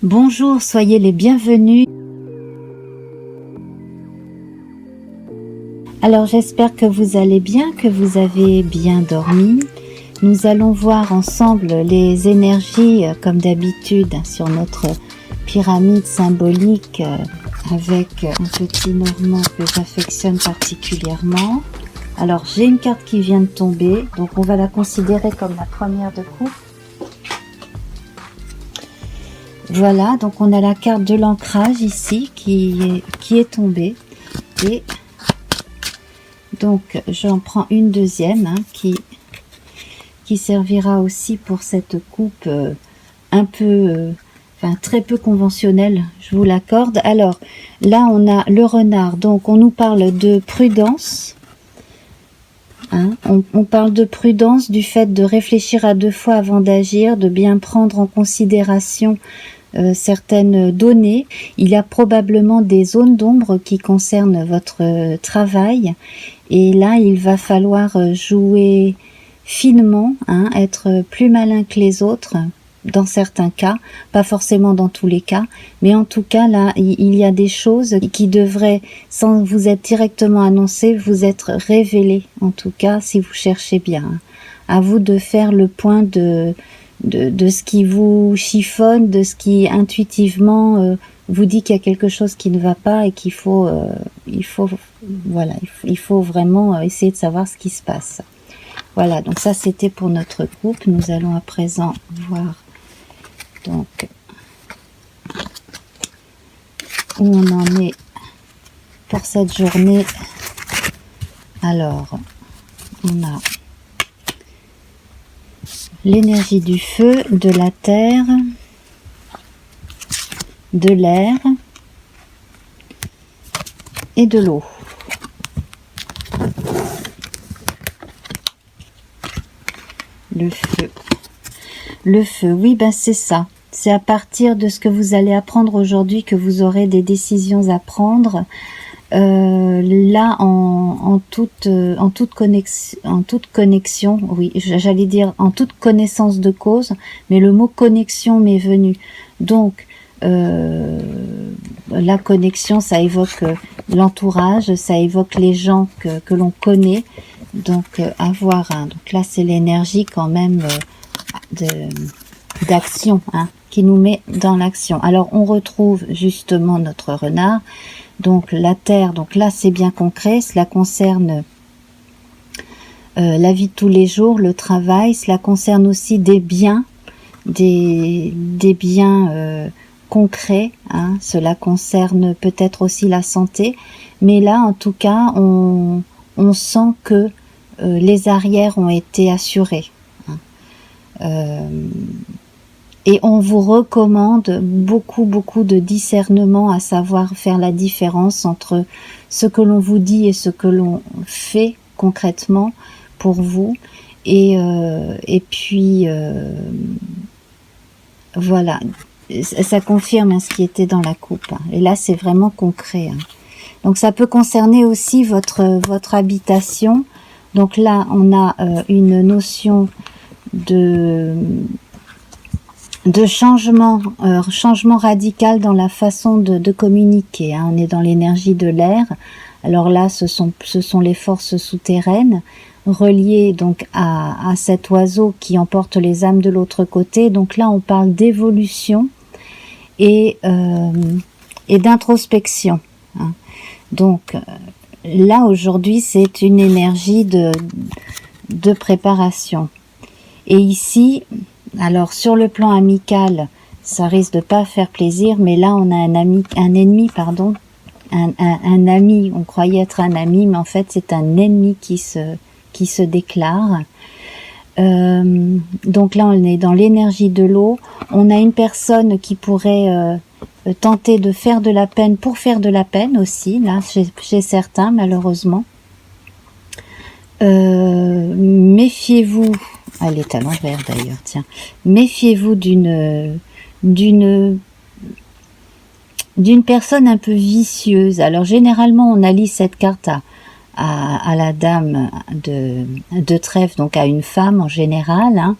Bonjour, soyez les bienvenus. Alors j'espère que vous allez bien, que vous avez bien dormi. Nous allons voir ensemble les énergies comme d'habitude sur notre pyramide symbolique avec un petit normand que j'affectionne particulièrement. Alors j'ai une carte qui vient de tomber, donc on va la considérer comme la première de coupe. Voilà, donc on a la carte de l'ancrage ici qui est tombée. Et donc j'en prends une deuxième qui servira aussi pour cette coupe un peu, enfin très peu conventionnelle, je vous l'accorde. Alors là on a le renard, donc on nous parle de prudence. On parle de prudence, du fait de réfléchir à deux fois avant d'agir, de bien prendre en considération certaines données. Il y a probablement des zones d'ombre qui concernent votre travail et là il va falloir jouer finement, être plus malin que les autres dans certains cas, pas forcément dans tous les cas, mais en tout cas là il y a des choses qui devraient, sans vous être directement annoncées, vous être révélées, en tout cas si vous cherchez bien. À vous de faire le point de ce qui vous chiffonne, de ce qui intuitivement vous dit qu'il y a quelque chose qui ne va pas et qu'il faut, il faut vraiment essayer de savoir ce qui se passe. Voilà, donc ça c'était pour notre couple. Nous allons à présent voir donc où on en est pour cette journée. Alors, on a l'énergie du feu, de la terre, de l'air et de l'eau. Le feu. Le feu, oui, ben c'est ça. C'est à partir de ce que vous allez apprendre aujourd'hui que vous aurez des décisions à prendre. Là, en toute connexion, oui, j'allais dire en toute connaissance de cause, mais le mot connexion m'est venu. Donc, la connexion, ça évoque l'entourage, ça évoque les gens que l'on connaît. Donc, avoir, donc là, c'est l'énergie quand même d'action, qui nous met dans l'action. Alors, on retrouve justement notre renard. Donc la terre, donc là c'est bien concret, cela concerne la vie de tous les jours, le travail, cela concerne aussi des biens, des biens concrets, cela concerne peut-être aussi la santé, mais là en tout cas on sent que les arrières ont été assurés. Et on vous recommande beaucoup de discernement, à savoir faire la différence entre ce que l'on vous dit et ce que l'on fait concrètement pour vous. Et puis, voilà, ça confirme ce qui était dans la coupe. Et là, c'est vraiment concret. Donc, ça peut concerner aussi votre habitation. Donc là, on a une notion de changement radical dans la façon de communiquer. On est dans l'énergie de l'air. Alors là, ce sont les forces souterraines reliées donc à cet oiseau qui emporte les âmes de l'autre côté. Donc là, on parle d'évolution et d'introspection. Donc là, aujourd'hui, c'est une énergie de préparation. Et ici, alors sur le plan amical, ça risque de pas faire plaisir, mais là on a un ennemi, un ami, on croyait être un ami, mais en fait c'est un ennemi qui se déclare. Donc là on est dans l'énergie de l'eau, on a une personne qui pourrait tenter de faire de la peine pour faire de la peine aussi, là chez certains malheureusement. Méfiez-vous, elle est à l'envers d'ailleurs, tiens. Méfiez-vous d'une personne un peu vicieuse. Alors généralement on allie cette carte à la dame de trèfle, donc à une femme en général.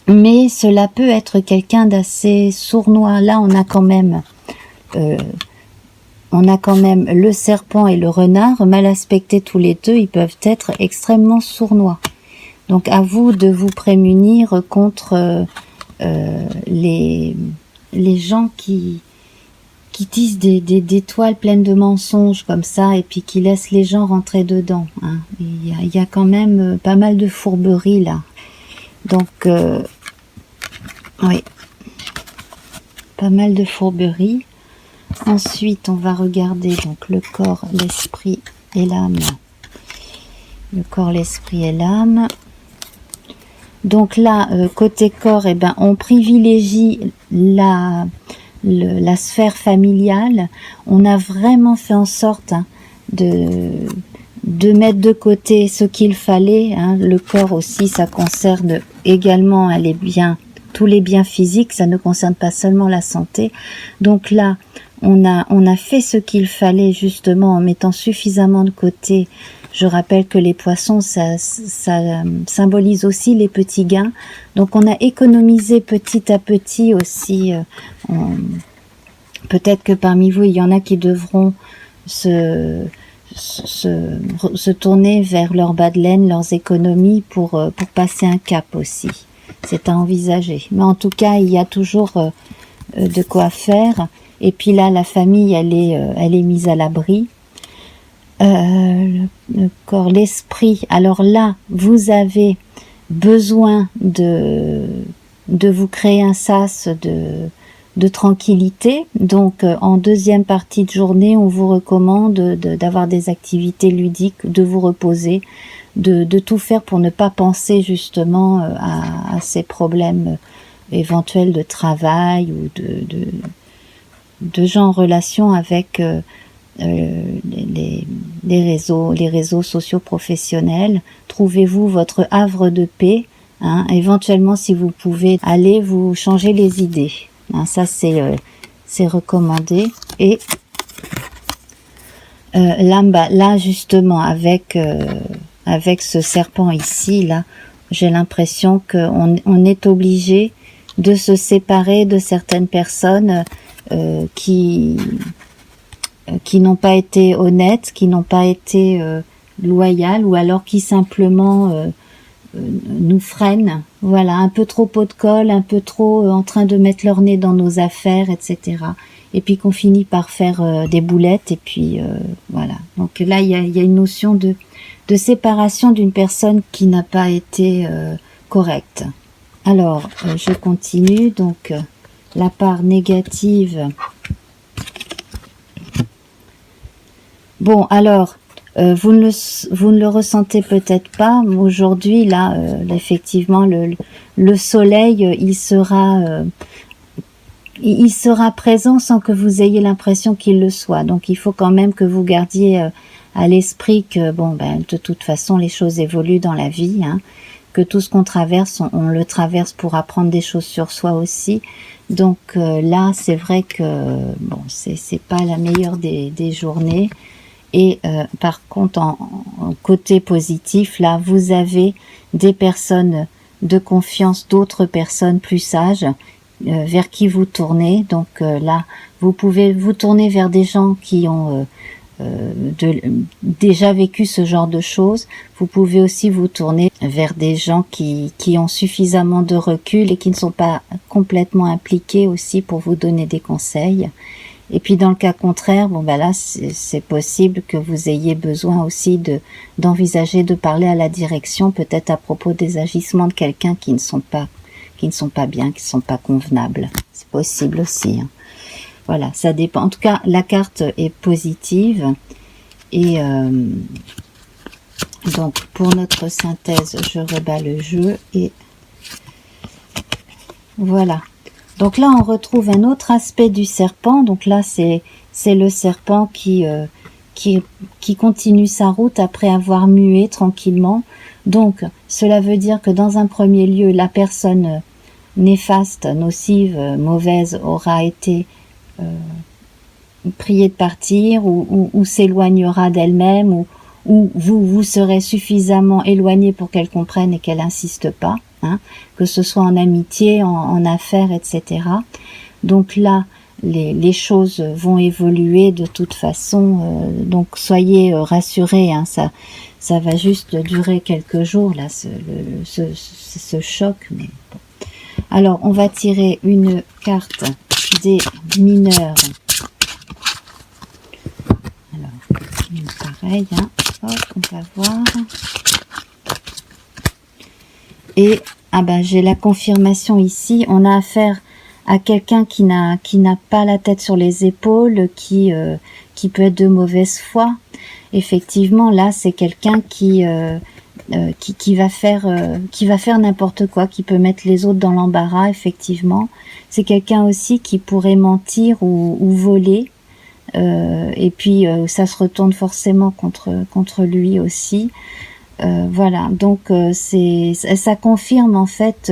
mais cela peut être quelqu'un d'assez sournois. Là, on a quand même le serpent et le renard, mal aspectés tous les deux, ils peuvent être extrêmement sournois. Donc à vous de vous prémunir contre les gens qui tissent des toiles pleines de mensonges comme ça et puis qui laissent les gens rentrer dedans. Hein. Il y a quand même pas mal de fourberies là. Donc oui, pas mal de fourberies. Ensuite, on va regarder donc le corps, l'esprit et l'âme. Le corps, l'esprit et l'âme. Donc là, côté corps, eh ben, on privilégie la sphère familiale. On a vraiment fait en sorte de mettre de côté ce qu'il fallait. Hein. Le corps aussi, ça concerne également tous les biens physiques, ça ne concerne pas seulement la santé. Donc là, on a fait ce qu'il fallait justement en mettant suffisamment de côté. Je rappelle que les poissons, ça symbolise aussi les petits gains. Donc on a économisé petit à petit aussi. Peut-être que parmi vous, il y en a qui devront se tourner vers leur bas de laine, leurs économies pour passer un cap aussi. C'est à envisager. Mais en tout cas, il y a toujours de quoi faire. Et puis là, la famille, elle est mise à l'abri. Le corps, l'esprit. Alors là, vous avez besoin de vous créer un sas de tranquillité. Donc, en deuxième partie de journée, on vous recommande d'avoir des activités ludiques, de vous reposer, de tout faire pour ne pas penser justement à ces problèmes éventuels de travail ou de gens en relation avec les réseaux sociaux professionnels. Trouvez-vous votre havre de paix. Hein. Éventuellement, si vous pouvez aller vous changer les idées. Hein, ça, c'est recommandé. Et là, justement, avec ce serpent ici, là, j'ai l'impression qu'on est obligé de se séparer de certaines personnes qui n'ont pas été honnêtes, qui n'ont pas été loyales, ou alors qui simplement nous freinent. Voilà, un peu trop pot de colle, un peu trop en train de mettre leur nez dans nos affaires, etc. Et puis qu'on finit par faire des boulettes, et puis voilà. Donc là, il y a une notion de séparation d'une personne qui n'a pas été correcte. Alors, je continue. Donc, la part négative. Bon, alors, vous ne le ressentez peut-être pas. Aujourd'hui, là, effectivement, le soleil, il sera présent sans que vous ayez l'impression qu'il le soit. Donc, il faut quand même que vous gardiez à l'esprit que, bon, ben, de toute façon, les choses évoluent dans la vie, hein, que tout ce qu'on traverse, on le traverse pour apprendre des choses sur soi aussi. Donc là, c'est vrai que bon, c'est pas la meilleure des journées. Et par contre, en côté positif, là, vous avez des personnes de confiance, d'autres personnes plus sages vers qui vous tournez. Donc là, vous pouvez vous tourner vers des gens qui ont déjà vécu ce genre de choses. Vous pouvez aussi vous tourner vers des gens qui ont suffisamment de recul et qui ne sont pas complètement impliqués aussi pour vous donner des conseils. Et puis dans le cas contraire, bon ben là c'est possible que vous ayez besoin aussi d'envisager de parler à la direction, peut-être à propos des agissements de quelqu'un qui ne sont pas bien, qui ne sont pas convenables. C'est possible aussi. Hein. Voilà, ça dépend. En tout cas, la carte est positive. Et donc, pour notre synthèse, je rebats le jeu. Et voilà. Donc là, on retrouve un autre aspect du serpent. Donc là, c'est le serpent qui continue sa route après avoir mué tranquillement. Donc, cela veut dire que dans un premier lieu, la personne néfaste, nocive, mauvaise aura été priée de partir ou s'éloignera d'elle-même ou vous serez suffisamment éloigné pour qu'elle comprenne et qu'elle n'insiste pas. hein, que ce soit en amitié, en affaires, etc. Donc là, les choses vont évoluer de toute façon, donc soyez rassurés, hein, ça va juste durer quelques jours, là, ce choc. Mais bon. Alors, on va tirer une carte des mineurs. Alors, pareil, hein, hop, on va voir. Et, ah ben, j'ai la confirmation ici, on a affaire à quelqu'un qui n'a pas la tête sur les épaules, qui peut être de mauvaise foi. Effectivement, là, c'est quelqu'un qui va faire n'importe quoi, qui peut mettre les autres dans l'embarras, effectivement. C'est quelqu'un aussi qui pourrait mentir ou voler, et puis ça se retourne forcément contre lui aussi. Voilà, donc ça confirme en fait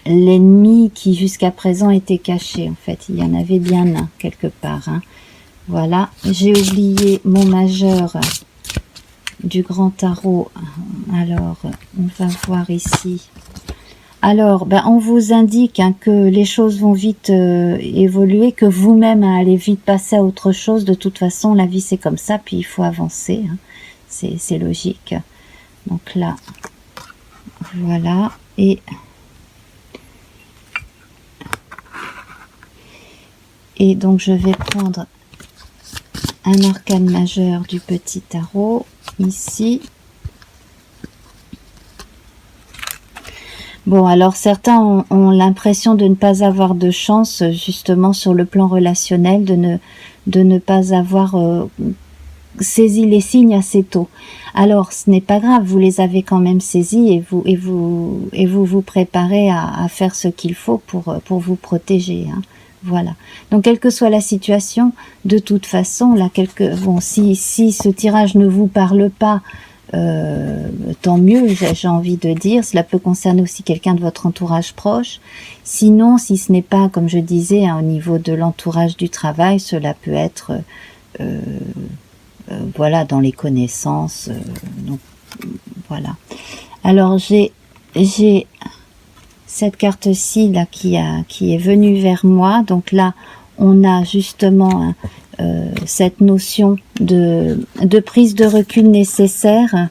l'ennemi qui jusqu'à présent était caché. En fait, il y en avait bien un quelque part, hein. Voilà, j'ai oublié mon majeur du grand tarot. Alors, on va voir ici. Alors, ben, on vous indique, hein, que les choses vont vite évoluer, que vous-même, hein, allez vite passer à autre chose. De toute façon, la vie c'est comme ça, puis il faut avancer, hein. C'est logique. Donc là, voilà. Et donc je vais prendre un arcane majeur du petit tarot ici. Bon, alors certains ont l'impression de ne pas avoir de chance justement sur le plan relationnel, de ne pas avoir saisi les signes assez tôt. Alors ce n'est pas grave, vous les avez quand même saisis et vous préparez à faire ce qu'il faut pour vous protéger, hein. Voilà. Donc, quelle que soit la situation, de toute façon, là, bon, si ce tirage ne vous parle pas, tant mieux, j'ai envie de dire. Cela peut concerner aussi quelqu'un de votre entourage proche. Sinon, si ce n'est pas, comme je disais, hein, au niveau de l'entourage du travail, cela peut être, voilà, dans les connaissances. Donc, voilà. Alors, j'ai cette carte-ci là qui est venue vers moi. Donc là, on a justement cette notion de prise de recul nécessaire,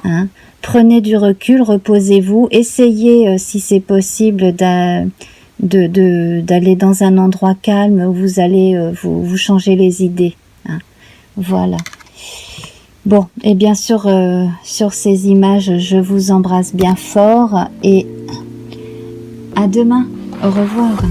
hein. Prenez du recul, reposez-vous, essayez si c'est possible d'aller dans un endroit calme où vous allez vous changer les idées, hein. Voilà. Bon, et bien sûr, sur ces images, je vous embrasse bien fort et à demain. Au revoir.